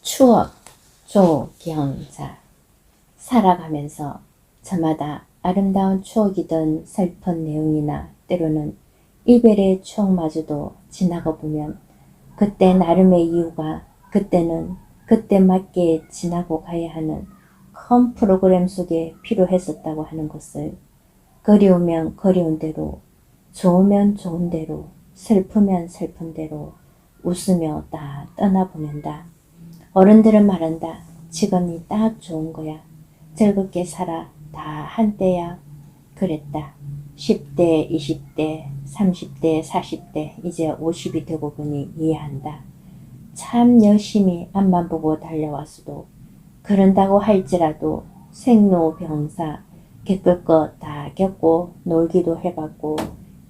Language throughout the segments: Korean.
추억 조경자. 살아가면서 저마다 아름다운 추억이든 슬픈 내용이나 때로는 이별의 추억마저도 지나가 보면 그때 나름의 이유가 그때는 그때 맞게 지나고 가야 하는 큰 프로그램 속에 필요했었다고 하는 것을 그리우면 그리운 대로, 좋으면 좋은 대로, 슬프면 슬픈 대로 웃으며 다 떠나보낸다. 어른들은 말한다. 지금이 딱 좋은 거야. 즐겁게 살아. 다 한때야. 그랬다. 10대, 20대, 30대, 40대, 이제 50이 되고 보니 이해한다. 참 열심히 앞만 보고 달려왔어도 그런다고 할지라도 생로병사 겪을 것 다 겪고 놀기도 해봤고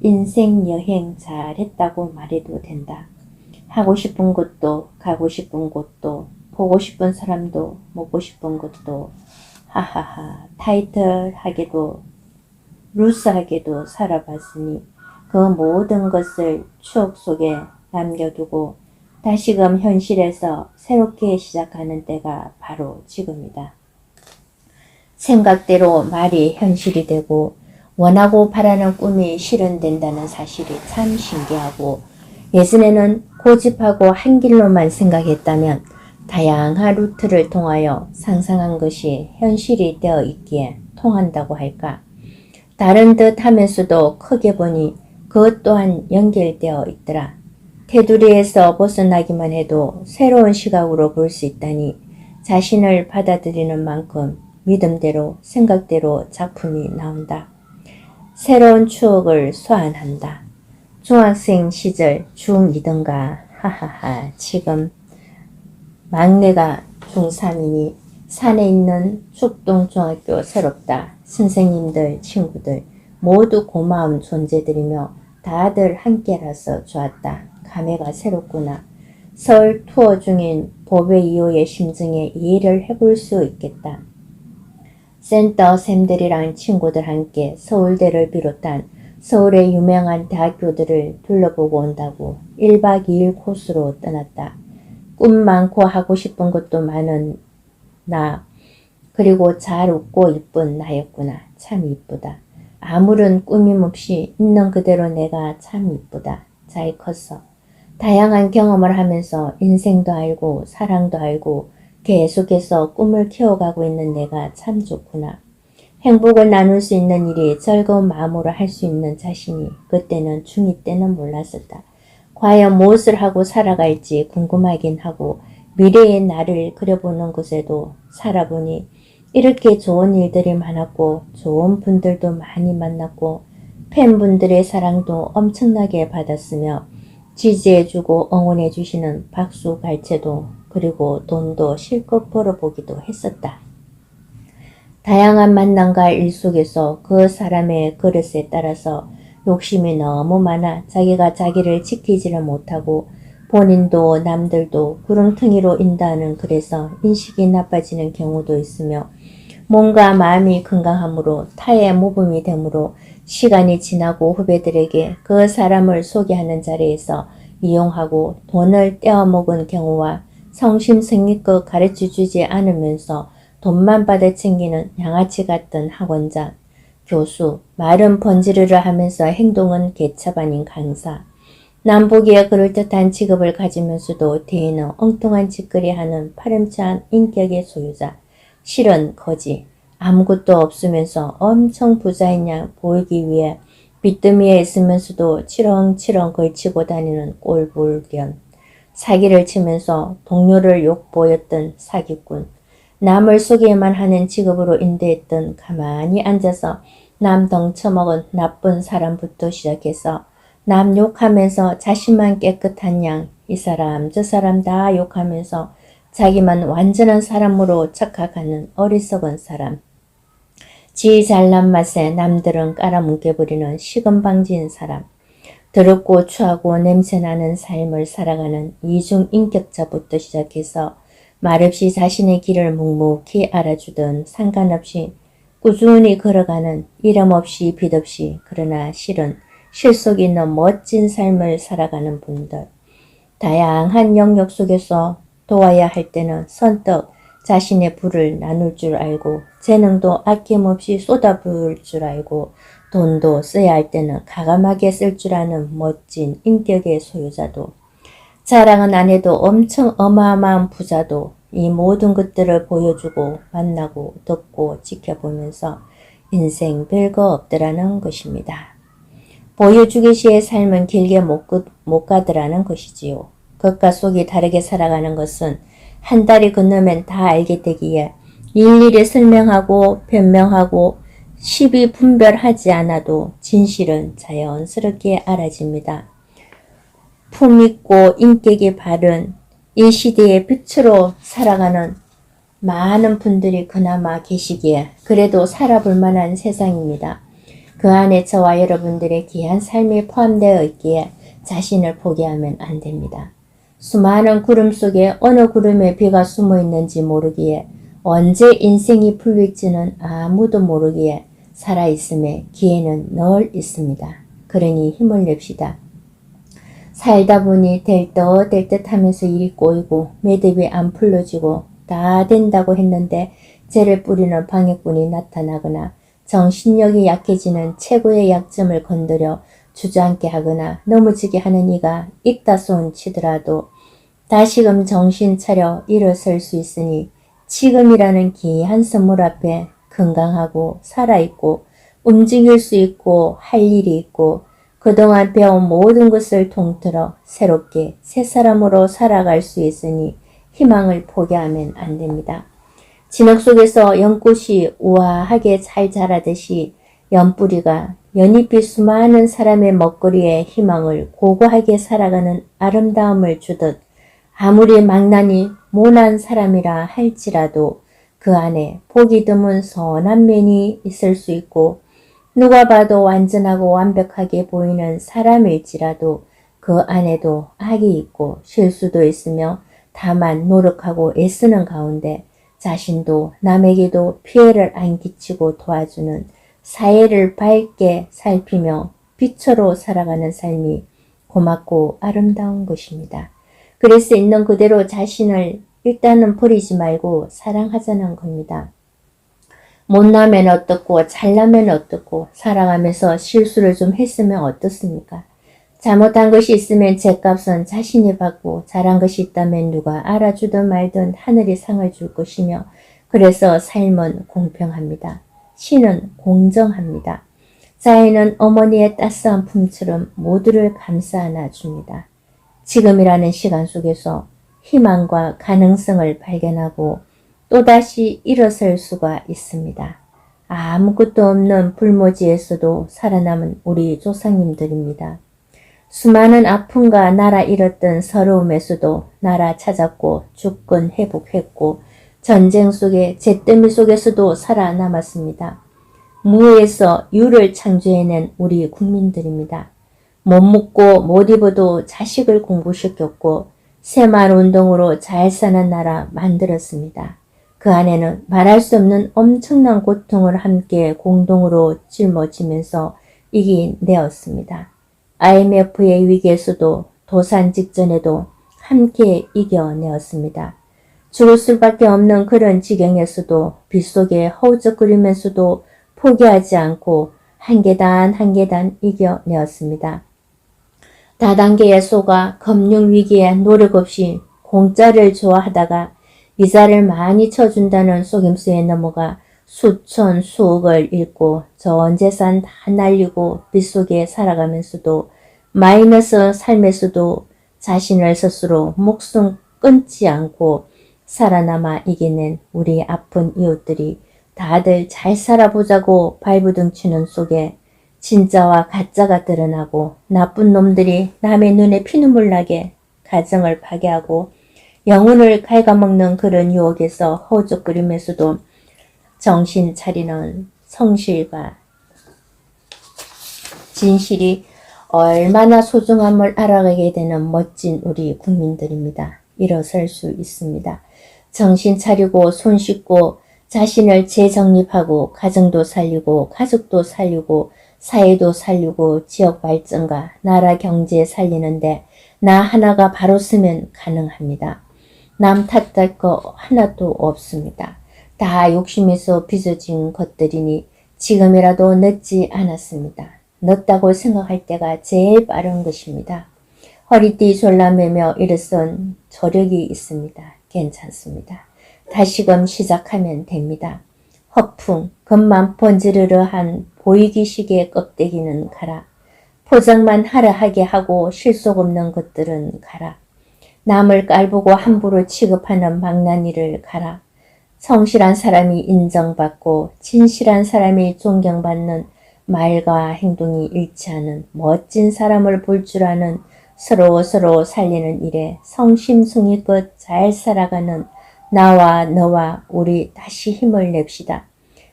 인생 여행 잘했다고 말해도 된다. 하고 싶은 것도 가고 싶은 곳도 보고 싶은 사람도 먹고 싶은 것도 하하하 타이틀하게도 루스하게도 살아봤으니 그 모든 것을 추억 속에 남겨두고 다시금 현실에서 새롭게 시작하는 때가 바로 지금이다. 생각대로 말이 현실이 되고 원하고 바라는 꿈이 실현된다는 사실이 참 신기하고 예전에는 고집하고 한 길로만 생각했다면 다양한 루트를 통하여 상상한 것이 현실이 되어 있기에 통한다고 할까. 다른 듯 하면서도 크게 보니 그것 또한 연결되어 있더라. 테두리에서 벗어나기만 해도 새로운 시각으로 볼 수 있다니 자신을 받아들이는 만큼 믿음대로 생각대로 작품이 나온다. 새로운 추억을 소환한다. 중학생 시절 중2든가 하하하 지금 막내가 중3이니 산에 있는 축동중학교 새롭다. 선생님들 친구들 모두 고마운 존재들이며 다들 함께라서 좋았다. 감회가 새롭구나. 서울 투어 중인 보배 2호의 심증에 이해를 해볼 수 있겠다. 센터 쌤들이랑 친구들 함께 서울대를 비롯한 서울의 유명한 대학교들을 둘러보고 온다고 1박 2일 코스로 떠났다. 꿈 많고 하고 싶은 것도 많은 나, 그리고 잘 웃고 이쁜 나였구나. 참 이쁘다. 아무런 꾸밈 없이 있는 그대로 내가 참 이쁘다. 잘 컸어. 다양한 경험을 하면서 인생도 알고 사랑도 알고 계속해서 꿈을 키워가고 있는 내가 참 좋구나. 행복을 나눌 수 있는 일이 즐거운 마음으로 할 수 있는 자신이 그때는 중2 때는 몰랐었다. 과연 무엇을 하고 살아갈지 궁금하긴 하고 미래의 나를 그려보는 곳에도 살아보니 이렇게 좋은 일들이 많았고 좋은 분들도 많이 만났고 팬분들의 사랑도 엄청나게 받았으며 지지해주고 응원해주시는 박수 갈채도 그리고 돈도 실컷 벌어보기도 했었다. 다양한 만남과 일 속에서 그 사람의 그릇에 따라서 욕심이 너무 많아 자기가 자기를 지키지를 못하고 본인도 남들도 구렁텅이로 인다는 그래서 인식이 나빠지는 경우도 있으며 몸과 마음이 건강함으로 타의 모범이 되므로 시간이 지나고 후배들에게 그 사람을 소개하는 자리에서 이용하고 돈을 떼어먹은 경우와 성심성의껏 가르쳐주지 않으면서 돈만 받아 챙기는 양아치 같던 학원장, 교수, 말은 번지르르 하면서 행동은 개차반인 강사, 남보기에 그럴듯한 직업을 가지면서도 뒤에는 엉뚱한 짓거리 하는 파렴치한 인격의 소유자, 실은 거지, 아무것도 없으면서 엄청 부자인 양 보이기 위해 빚더미에 있으면서도 치렁치렁 걸치고 다니는 꼴불견, 사기를 치면서 동료를 욕보였던 사기꾼, 남을 속여야만 하는 직업으로 인대했던 가만히 앉아서 남 덩쳐먹은 나쁜 사람부터 시작해서 남 욕하면서 자신만 깨끗한 양 이 사람 저 사람 다 욕하면서 자기만 완전한 사람으로 착각하는 어리석은 사람, 지 잘난 맛에 남들은 깔아뭉개버리는 시건방지인 사람, 더럽고 추하고 냄새나는 삶을 살아가는 이중인격자부터 시작해서 말없이 자신의 길을 묵묵히 알아주던 상관없이 꾸준히 걸어가는 이름 없이 빛 없이 그러나 실은 실속 있는 멋진 삶을 살아가는 분들, 다양한 영역 속에서 도와야 할 때는 선뜻 자신의 부를 나눌 줄 알고 재능도 아낌없이 쏟아부을 줄 알고 돈도 써야 할 때는 가감하게 쓸 줄 아는 멋진 인격의 소유자도 자랑은 안 해도 엄청 어마어마한 부자도 이 모든 것들을 보여주고 만나고 듣고 지켜보면서 인생 별거 없더라는 것입니다. 보여주기시의 삶은 길게 못 가더라는 것이지요. 겉과 속이 다르게 살아가는 것은 한 달이 건너면 다 알게 되기에 일일이 설명하고 변명하고 시비 분별하지 않아도 진실은 자연스럽게 알아집니다. 품있고 인격이 바른 이 시대의 빛으로 살아가는 많은 분들이 그나마 계시기에 그래도 살아볼 만한 세상입니다. 그 안에 저와 여러분들의 귀한 삶이 포함되어 있기에 자신을 포기하면 안 됩니다. 수많은 구름 속에 어느 구름에 비가 숨어 있는지 모르기에 언제 인생이 풀릴지는 아무도 모르기에 살아있음에 기회는 늘 있습니다. 그러니 힘을 냅시다. 살다 보니 될 듯 하면서 일이 꼬이고 매듭이 안 풀려지고 다 된다고 했는데 죄를 뿌리는 방해꾼이 나타나거나 정신력이 약해지는 최고의 약점을 건드려 주저앉게 하거나 넘어지게 하는 이가 있다 손 치더라도 다시금 정신 차려 일어설 수 있으니 지금이라는 귀한 선물 앞에 건강하고 살아있고 움직일 수 있고 할 일이 있고 그동안 배운 모든 것을 통틀어 새롭게 새 사람으로 살아갈 수 있으니 희망을 포기하면 안 됩니다. 진흙 속에서 연꽃이 우아하게 잘 자라듯이 연뿌리가 연잎이 수많은 사람의 먹거리에 희망을 고고하게 살아가는 아름다움을 주듯 아무리 망나니 모난 사람이라 할지라도 그 안에 보기 드문 선한 면이 있을 수 있고 누가 봐도 완전하고 완벽하게 보이는 사람일지라도 그 안에도 악이 있고 실수도 있으며 다만 노력하고 애쓰는 가운데 자신도 남에게도 피해를 안 끼치고 도와주는 사회를 밝게 살피며 빛으로 살아가는 삶이 고맙고 아름다운 것입니다. 그래서 있는 그대로 자신을 일단은 버리지 말고 사랑하자는 겁니다. 못나면 어떻고 잘나면 어떻고 살아가면서 실수를 좀 했으면 어떻습니까? 잘못한 것이 있으면 죄값은 자신이 받고 잘한 것이 있다면 누가 알아주든 말든 하늘이 상을 줄 것이며 그래서 삶은 공평합니다. 신은 공정합니다. 자연은 어머니의 따스한 품처럼 모두를 감싸 안아줍니다. 지금이라는 시간 속에서 희망과 가능성을 발견하고 또다시 일어설 수가 있습니다. 아무것도 없는 불모지에서도 살아남은 우리 조상님들입니다. 수많은 아픔과 나라 잃었던 서러움에서도 나라 찾았고 주권 회복했고 전쟁 속에 잿더미 속에서도 살아남았습니다. 무에서 유를 창조해낸 우리 국민들입니다. 못 먹고 못 입어도 자식을 공부시켰고 새마을 운동으로 잘 사는 나라 만들었습니다. 그 안에는 말할 수 없는 엄청난 고통을 함께 공동으로 짊어지면서 이겨내었습니다. IMF의 위기에서도 도산 직전에도 함께 이겨내었습니다. 죽을 수밖에 없는 그런 지경에서도 빗속에 허우적거리면서도 포기하지 않고 한 계단 한 계단 이겨내었습니다. 다단계에 속아 금융위기에 노력 없이 공짜를 좋아하다가 이자를 많이 쳐준다는 속임수에 넘어가 수천 수억을 잃고 전 재산 다 날리고 빗속에 살아가면서도 마이너스 삶에서도 자신을 스스로 목숨 끊지 않고 살아남아 이겨낸 우리 아픈 이웃들이 다들 잘 살아보자고 발부둥 치는 속에 진짜와 가짜가 드러나고 나쁜 놈들이 남의 눈에 피눈물 나게 가정을 파괴하고 영혼을 갉아먹는 그런 유혹에서 허우적거리면서도 정신 차리는 성실과 진실이 얼마나 소중함을 알아가게 되는 멋진 우리 국민들입니다. 일어설 수 있습니다. 정신 차리고 손 씻고 자신을 재정립하고 가정도 살리고 가족도 살리고 사회도 살리고 지역 발전과 나라 경제 살리는데 나 하나가 바로 서면 가능합니다. 남 탓할 거 하나도 없습니다. 다 욕심에서 빚어진 것들이니 지금이라도 늦지 않았습니다. 늦다고 생각할 때가 제일 빠른 것입니다. 허리띠 졸라매며 일어선 저력이 있습니다. 괜찮습니다. 다시금 시작하면 됩니다. 허풍, 겉만 번지르르한 보이기식의 껍데기는 가라. 포장만 하라 하게 하고 실속 없는 것들은 가라. 남을 깔보고 함부로 취급하는 망나니를 가라. 성실한 사람이 인정받고 진실한 사람이 존경받는 말과 행동이 일치하는 멋진 사람을 볼 줄 아는 서로 살리는 일에 성심성의껏 잘 살아가는 나와 너와 우리 다시 힘을 냅시다.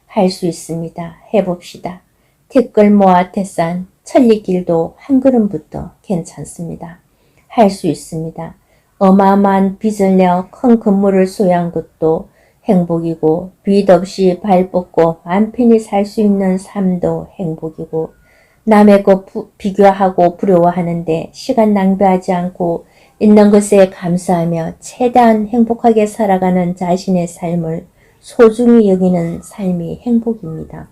할 수 있습니다. 해봅시다. 티끌 모아 태산 천리길도 한 걸음부터 괜찮습니다. 할 수 있습니다. 어마어마한 빚을 내어 큰 건물을 소유한 것도 행복이고 빚 없이 발 뻗고 맘 편히 살 수 있는 삶도 행복이고 남의 것 비교하고 부러워하는데 시간 낭비하지 않고 있는 것에 감사하며 최대한 행복하게 살아가는 자신의 삶을 소중히 여기는 삶이 행복입니다.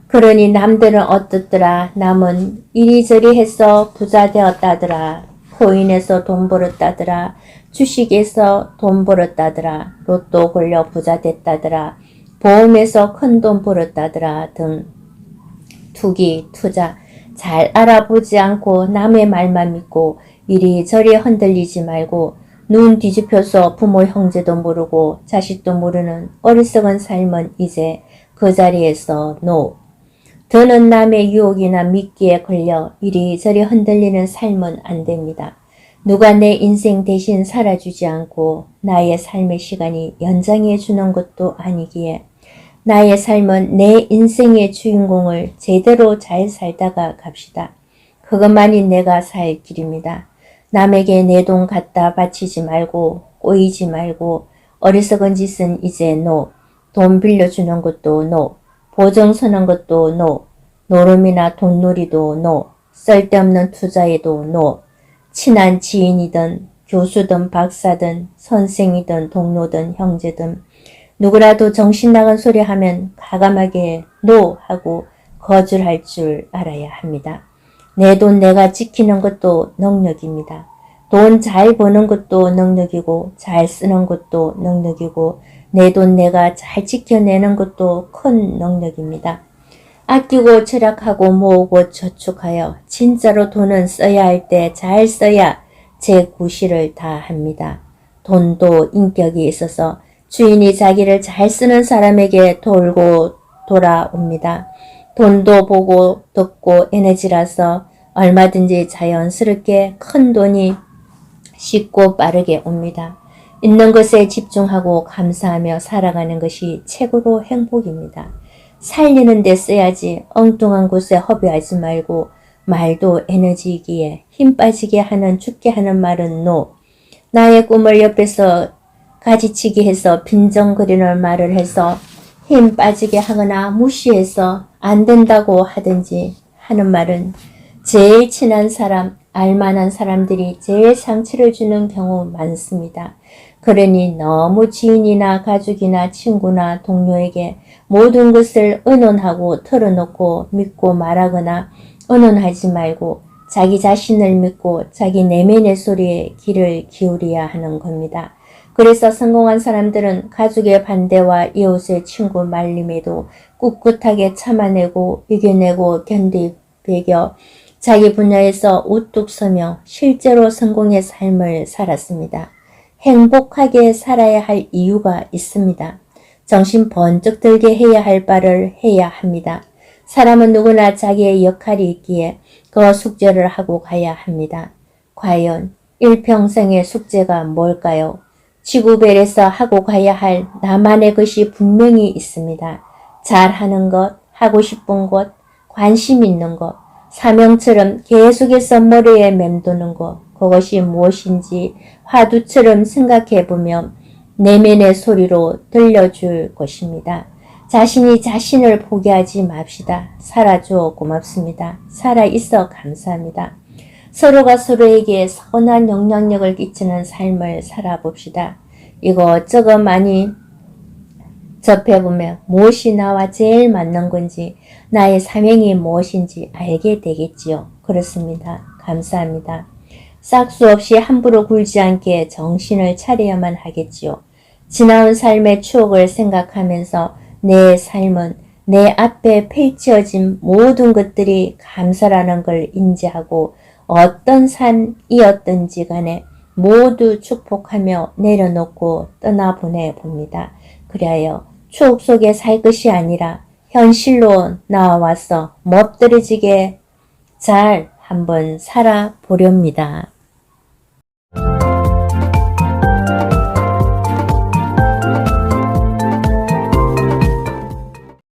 그러니 남들은 어떻더라. 남은 이리저리 해서 부자 되었다더라. 코인에서 돈 벌었다더라. 주식에서 돈 벌었다더라. 로또 걸려 부자 됐다더라. 보험에서 큰 돈 벌었다더라 등 투기, 투자 잘 알아보지 않고 남의 말만 믿고 이리저리 흔들리지 말고 눈 뒤집혀서 부모 형제도 모르고 자식도 모르는 어리석은 삶은 이제 그 자리에서 노. 더는 남의 유혹이나 미끼에 걸려 이리저리 흔들리는 삶은 안 됩니다. 누가 내 인생 대신 살아주지 않고 나의 삶의 시간이 연장해 주는 것도 아니기에 나의 삶은 내 인생의 주인공을 제대로 잘 살다가 갑시다. 그것만이 내가 살 길입니다. 남에게 내 돈 갖다 바치지 말고 꼬이지 말고 어리석은 짓은 이제 노. 돈 빌려주는 것도 노. 보증 서는 것도 노. 노름이나 돈놀이도 노. 쓸데없는 투자에도 노. 친한 지인이든 교수든 박사든 선생이든 동료든 형제든 누구라도 정신 나간 소리 하면 과감하게 노 하고 거절할 줄 알아야 합니다. 내 돈 내가 지키는 것도 능력입니다. 돈 잘 버는 것도 능력이고 잘 쓰는 것도 능력이고 내 돈 내가 잘 지켜내는 것도 큰 능력입니다. 아끼고 절약하고 모으고 저축하여 진짜로 돈은 써야 할 때 잘 써야 제 구실을 다 합니다. 돈도 인격이 있어서 주인이 자기를 잘 쓰는 사람에게 돌고 돌아옵니다. 돈도 보고 듣고 에너지라서 얼마든지 자연스럽게 큰 돈이 쉽고 빠르게 옵니다. 있는 것에 집중하고 감사하며 살아가는 것이 최고로 행복입니다. 살리는 데 써야지 엉뚱한 곳에 허비하지 말고 말도 에너지이기에 힘 빠지게 하는 죽게 하는 말은 노. 나의 꿈을 옆에서 가지치기 해서 빈정거리는 말을 해서 힘 빠지게 하거나 무시해서 안 된다고 하든지 하는 말은 제일 친한 사람, 알만한 사람들이 제일 상처를 주는 경우 많습니다. 그러니 너무 지인이나 가족이나 친구나 동료에게 모든 것을 의논하고 털어놓고 믿고 말하거나 의논하지 말고 자기 자신을 믿고 자기 내면의 소리에 귀를 기울여야 하는 겁니다. 그래서 성공한 사람들은 가족의 반대와 이웃의 친구 말림에도 꿋꿋하게 참아내고 이겨내고 견디배겨 자기 분야에서 우뚝 서며 실제로 성공의 삶을 살았습니다. 행복하게 살아야 할 이유가 있습니다. 정신 번쩍 들게 해야 할 바를 해야 합니다. 사람은 누구나 자기의 역할이 있기에 그 숙제를 하고 가야 합니다. 과연 일평생의 숙제가 뭘까요? 지구별에서 하고 가야 할 나만의 것이 분명히 있습니다. 잘하는 것, 하고 싶은 것, 관심 있는 것, 사명처럼 계속해서 머리에 맴도는 것, 그것이 무엇인지 화두처럼 생각해보며 내면의 소리로 들려줄 것입니다. 자신이 자신을 포기하지 맙시다. 살아줘 고맙습니다. 살아있어 감사합니다. 서로가 서로에게 선한 영향력을 끼치는 삶을 살아봅시다. 이것저것 많이 접해보면 무엇이 나와 제일 맞는 건지 나의 사명이 무엇인지 알게 되겠지요. 그렇습니다. 감사합니다. 싹수 없이 함부로 굴지 않게 정신을 차려야만 하겠지요. 지나온 삶의 추억을 생각하면서 내 삶은 내 앞에 펼쳐진 모든 것들이 감사라는 걸 인지하고 어떤 산이었든지 간에 모두 축복하며 내려놓고 떠나보내 봅니다. 그리하여 추억 속에 살 것이 아니라 현실로 나와서 멋들어지게 잘 한번 살아보렵니다.